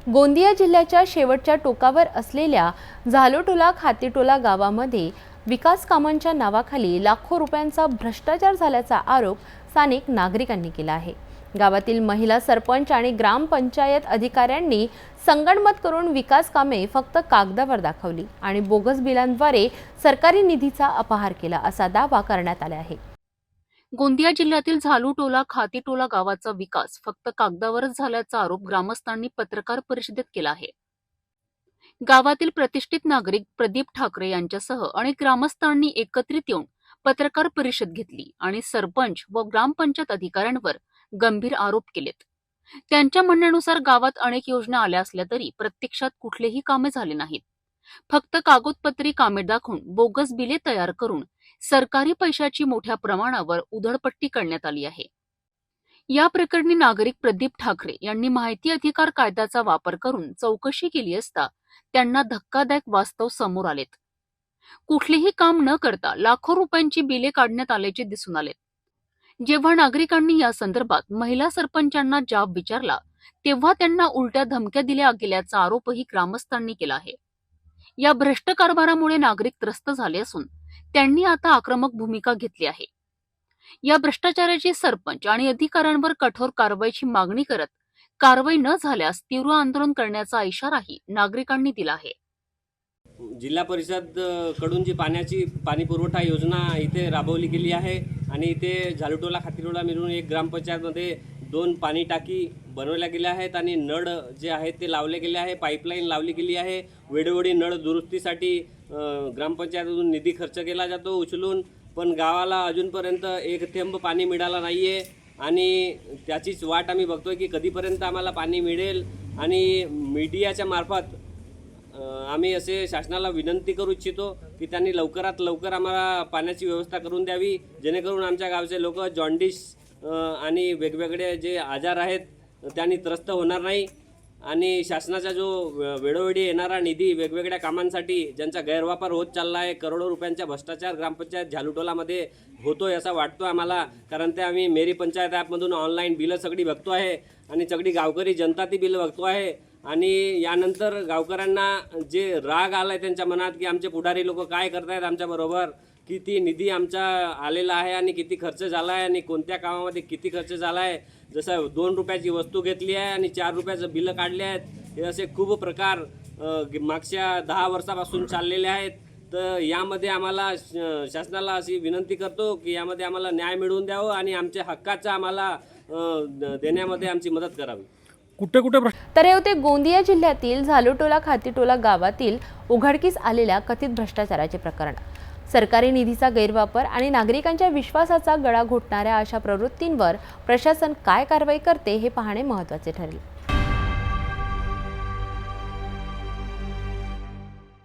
गोंदिया जिल्ह्याच्या शेवटच्या टोकावर असलेल्या झालोटोला खातीटोला गावामध्ये विकास कामांच्या नावाखाली लाखो रुपयांचा भ्रष्टाचार झाल्याचा आरोप स्थानिक नागरिकांनी केला आहे। गावातील महिला सरपंच आणि ग्रामपंचायत अधिकाऱ्यांनी संगनमत करून विकास कामे फक्त कागदावर दाखवली आणि बोगस बिलांद्वारे सरकारी निधीचा अपहार केला असा दावा करण्यात आला आहे। गोंदिया जिल्ह्यातील झालोटोला खातीटोला गावाचा विकास फक्त कागदावरच झाल्याचा आरोप ग्रामस्थांनी पत्रकार परिषदेत केला आहे। गावातील प्रतिष्ठित नागरिक प्रदीप ठाकरे यांच्यासह अनेक ग्रामस्थांनी एकत्रित येऊन पत्रकार परिषद घेतली आणि सरपंच व ग्रामपंचायत अधिकाऱ्यांवर गंभीर आरोप केलेत। त्यांच्या म्हणण्यानुसार गावात अनेक योजना आल्या असल्या तरी प्रत्यक्षात कुठलेही कामे झाले नाहीत। फक्त कागदपत्री कामे दाखवून बोगस बिले तयार करून सरकारी पैशाची मोठ्या प्रमाणावर उधळपट्टी करण्यात आली आहे। या प्रकरणी नागरिक प्रदीप ठाकरे यांनी माहिती अधिकार कायद्याचा वापर करून चौकशी केली असता त्यांना धक्कादायक वास्तव समोर आलेत। कुठलेही काम न करता लाखो रुपयांची बिले काढण्यात आल्याचे दिसून आले। जेव्हा नागरिकांनी या संदर्भात महिला सरपंचांना जाब विचारला तेव्हा त्यांना उलट्या धमक्या दिल्या गेल्याचा आरोपही ग्रामस्थांनी केला आहे। या भ्रष्ट कारभारामुळे नागरिक त्रस्त झाले असून त्यांनी आता आक्रमक भूमिका घेतली आहे। या भ्रष्टाचाराची सरपंच आणि अधिकाऱ्यांवर कठोर कारवाईची मागणी करत कारवाई न झाल्यास तीव्र आंदोलन करण्याचा इशाराही नागरिकांनी दिला आहे। जिल्हा परिषद कडून जी पाणी पुरवठा योजना इथे राबवली गेली आहे आणि इथे झालोटोला खातीटोला मिळून एक ग्रामपंचायतमध्ये 2 पाणी टाकी बनवल्या गेल्या आहेत आणि नळ जे आहेत ते लावले गेले आहे, पाईपलाईन लावली गेली आहे। वेळोवेळी नळ दुरुस्तीसाठी ग्रामपंचायतमधून निधी खर्च केला जातो उचलून, पण गावाला अजूनपर्यंत एक थेंब पाणी मिळाला नाही आहे आणि त्याचीच वाट आम्ही बघतोय की कधीपर्यंत आम्हाला पाणी मिळेल। आणि मीडियाच्या मार्फत आम्ही असे शासनाला विनंती करू इच्छितो की त्यांनी लवकरात लवकर आम्हाला पाण्याची व्यवस्था करून द्यावी, जेणेकरून आमच्या गावचे लोक जॉन्डिस आणि वेगवेगळे जे आजार आहेत त्यांनी त्रस्त होणार नाही आणि शासनाचा जो वेळोवेळी येणारा निधी वेगवेगळ्या कामांसाठी ज्यांचा गैरवापर होत चालला आहे, करोडो रुपयांचा भ्रष्टाचार ग्रामपंचायत झालोटोलामध्ये होतोय असा वाटतो आम्हाला। कारण ते आम्ही मेरी पंचायत ॲपमधून ऑनलाईन बिलं सगळी बघतो आहे आणि सगळी गावकरी जनता ती बिलं बघतो आहे आणि यानंतर गावकऱ्यांना जे राग आला आहे त्यांच्या मनात की आमचे पुढारी लोक काय करतायत आमच्याबरोबर, किती निधी आमचा आलेला आहे आणि किती खर्च झाला आहे आणि कोणत्या कामामध्ये किती खर्च झाला आहे। जसं 2 रुपयाची वस्तू घेतली आहे आणि 4 रुपयाचं बिलं काढले आहेत, हे असे खूप प्रकार मागच्या 10 वर्षापासून चाललेले आहेत। तर यामध्ये आम्हाला शासनाला अशी विनंती करतो की यामध्ये आम्हाला न्याय मिळवून द्यावं आणि आमच्या हक्काचा आम्हाला देण्यामध्ये आमची मदत करावी। तर हे होते गोंदिया जिल्ह्यातील झालोटोला खातीटोला गावातील उघडकीस आलेल्या कथित भ्रष्टाचाराचे प्रकरण। सरकारी निधीचा गैरवापर आणि नागरिकांच्या विश्वासाचा गळा घोटणाऱ्या अशा प्रवृत्तींवर प्रशासन काय कारवाई करते हे पाहणे महत्त्वाचे ठरेल।